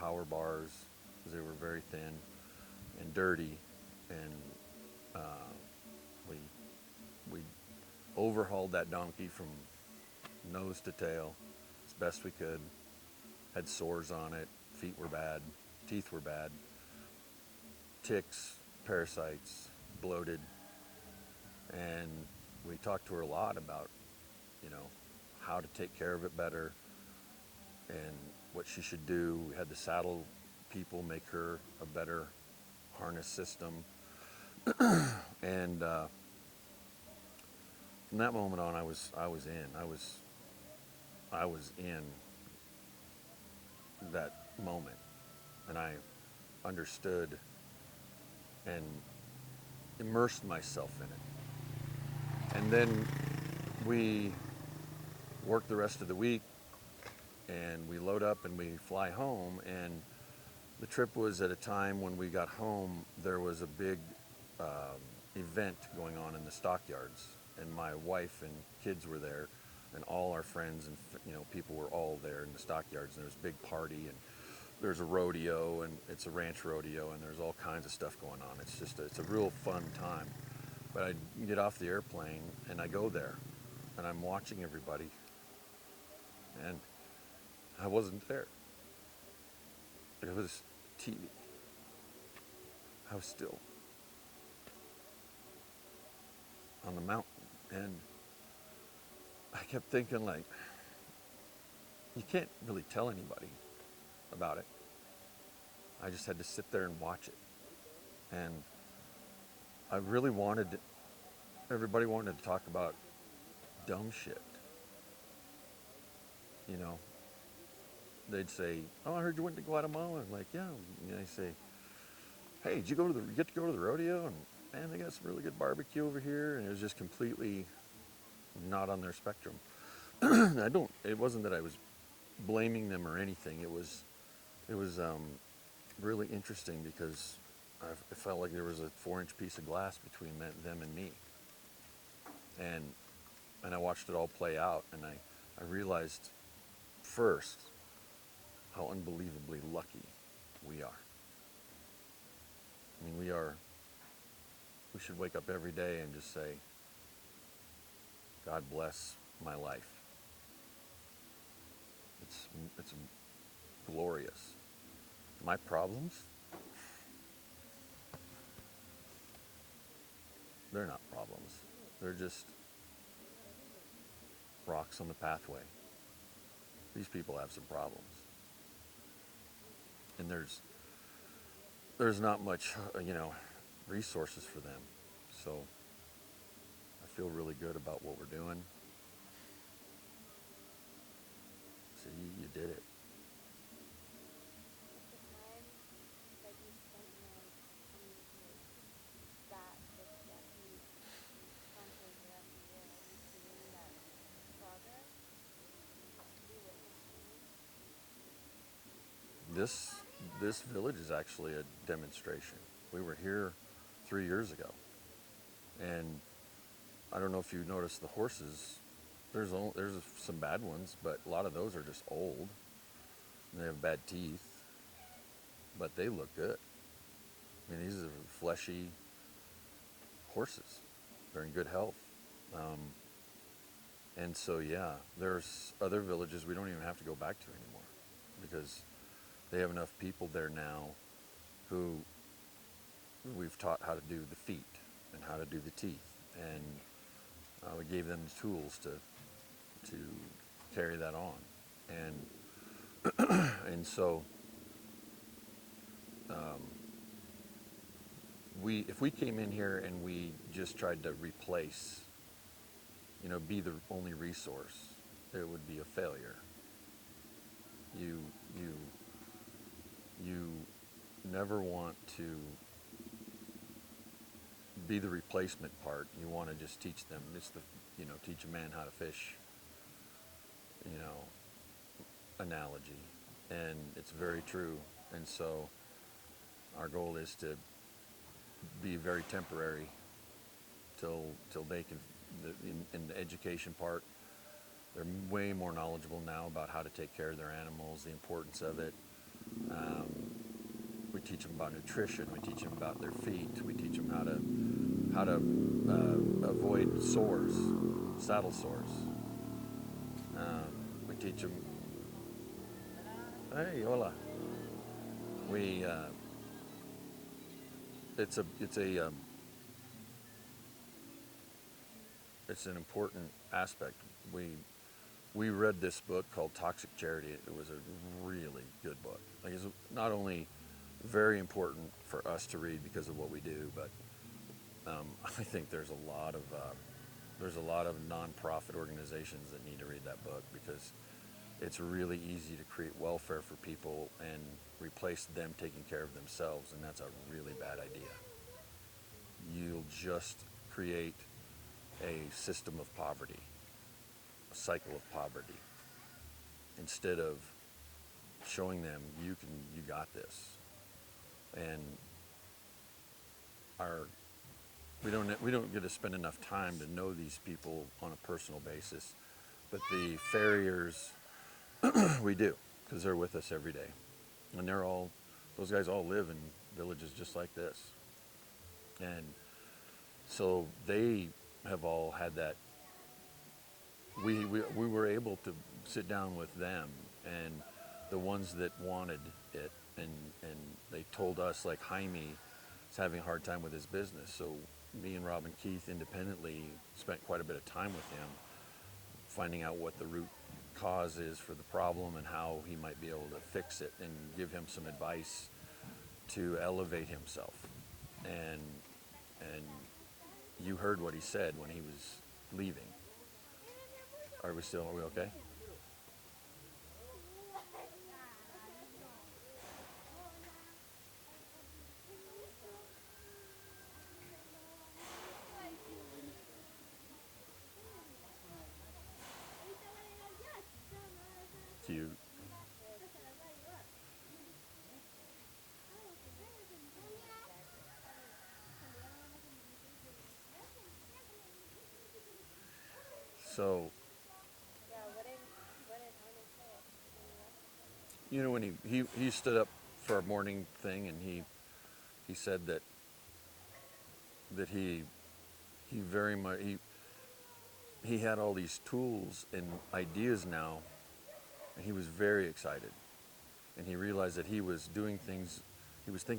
power bars because they were very thin and dirty, and we we overhauled that donkey from nose to tail as best we could. Had sores on it, feet were bad, teeth were bad, ticks, parasites, bloated, and we talked to her a lot about, you know, how to take care of it better and what she should do. We had the saddle people make her a better harness system, and from that moment on, I was in that moment, and I understood and immersed myself in it. And then we work the rest of the week, and we load up and we fly home. And the trip was at a time when we got home, there was a big event going on in the stockyards, and my wife and kids were there, and all our friends and people were all there in the stockyards. And there was a big party, and there's a rodeo, and it's a ranch rodeo, and there's all kinds of stuff going on. It's a real fun time. But I get off the airplane and I go there, and I'm watching everybody, and I wasn't there. It was TV. I was still on the mountain, and I kept thinking, like, you can't really tell anybody about it. I just had to sit there and watch it. And I really wanted, everybody wanted to talk about dumb shit. You know, they'd say, "Oh, I heard you went to Guatemala." I'm like, "Yeah." And they say, "Hey, did you get to go to the rodeo?" And man, they got some really good barbecue over here. And it was just completely not on their spectrum. It wasn't that I was blaming them or anything. It was really interesting because I felt like there was a 4-inch piece of glass between them and me. And I watched it all play out, and I realized first how unbelievably lucky we are. I mean, we should wake up every day and just say, God bless my life. It's glorious. My problems, they're not problems. They're just rocks on the pathway. These people have some problems. And there's not much, resources for them. So I feel really good about what we're doing. So you did it. This this village is actually a demonstration. We were here 3 years ago, and I don't know if you noticed the horses. There's some bad ones, but a lot of those are just old and they have bad teeth, but they look good. I mean, these are fleshy horses. They're in good health. Um, and so, yeah, there's other villages we don't even have to go back to anymore because they have enough people there now who we've taught how to do the feet and how to do the teeth. And we gave them the tools to carry that on. And so if we came in here and we just tried to replace, be the only resource, it would be a failure. You you you never want to be the replacement part. You want to just teach them. Teach a man how to fish. You know, analogy, and it's very true. And so our goal is to be very temporary till they can. In the education part, they're way more knowledgeable now about how to take care of their animals, the importance of it. teach them about nutrition. We teach them about their feet. We teach them how to avoid sores, saddle sores. We teach them. Hey, hola. We it's an important aspect. We we read this book called Toxic Charity. It was a really good book. Like it's not only very important for us to read because of what we do, but I think there's a lot of nonprofit organizations that need to read that book because it's really easy to create welfare for people and replace them taking care of themselves, and that's a really bad idea. You'll just create a system of poverty, a cycle of poverty, instead of showing them you got this. And our we don't get to spend enough time to know these people on a personal basis, but the farriers we do because they're with us every day, and those guys all live in villages just like this, and so they have all had that. We were able to sit down with them and the ones that wanted it, and and they told us like Jaime is having a hard time with his business, so me and Rob and Keith independently spent quite a bit of time with him finding out what the root cause is for the problem and how he might be able to fix it and give him some advice to elevate himself. And and you heard what he said when he was leaving. Are we okay? Do you so when he stood up for our morning thing and he said that he very much he had all these tools and ideas now, and he was very excited, and he realized that he was doing things, he was thinking